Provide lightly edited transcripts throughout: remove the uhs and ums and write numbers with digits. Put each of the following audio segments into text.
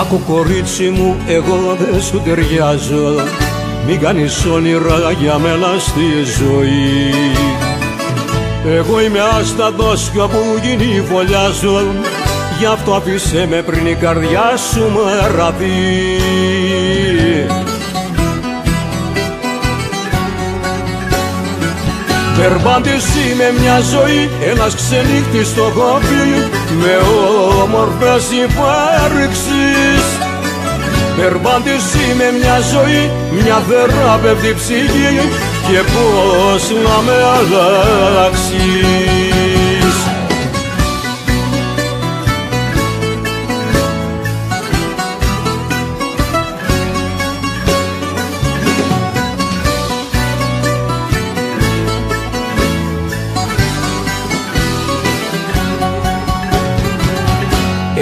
Άκου κορίτσι μου, εγώ δεν σου ταιριάζω, μην κάνεις όνειρα για μένα στη ζωή. Εγώ είμαι άστατος κι όπου γίνει βολιάζω, γι' αυτό αφήσέ με πριν η καρδιά σου με ραθεί. Περπάτης είμαι μια ζωή, ένας ξενύχτης στο χώπι, με όμορφες υπάρξεις. Περπάτης είμαι μια ζωή, μια θεράπευτη ψυχή, και πώς να με αλλάξεις.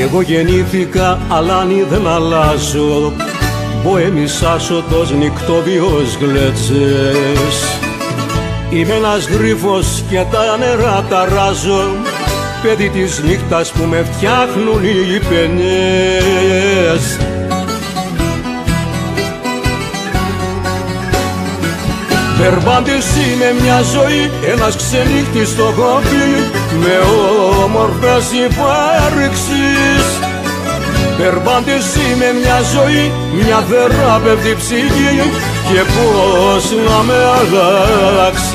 Εγώ γεννήθηκα αλάνι δεν αλλάζω, μποέμισάσω τος νυχτόβιος γλέτσες. Είμαι ένας γρίφος και τα νερά ταράζω, παιδί της νύχτας που με φτιάχνουν οι παινιές. Περπάτης είμαι μια ζωή, ένας ξενύχτης στο χώπι, με όμορφες υπάρξεις. Περπάτης είμαι μια ζωή, μια θεράπευτη ψυχή, και πώς να με αλλάξεις.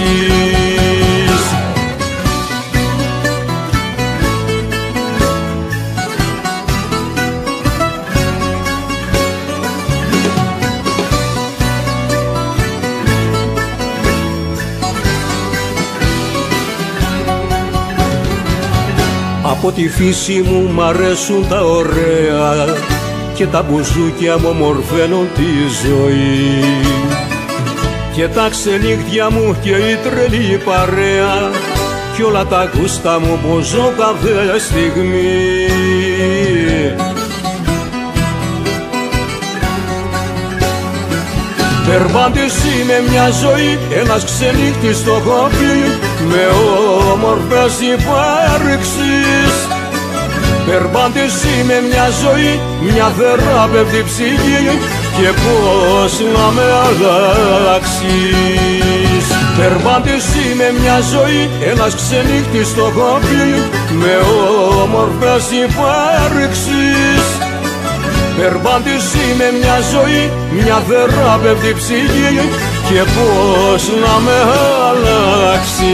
Από τη φύση μου μ' αρέσουν τα ωραία, και τα μπουζούκια μου ομορφαίνουν τη ζωή. Και τα ξενύχτια μου και η τρελή παρέα, κι όλα τα γούστα μου που ζω κάθε στιγμή. Περπάτης είμαι μια ζωή, ένας ξενύχτης στο χώπι, με όμορφες υπάρξεις. Περπάτης είμαι μια ζωή, μια θεράπευτη ψυχή, και πώς να με αλλάξεις. Περπάτης είμαι μια ζωή, ένας ξενύχτης στο χώπι, με όμορφες υπάρξεις. Περπάτης είμαι μια ζωή, μια θεράπευτη ψυχή, και πώς να με αλλάξεις.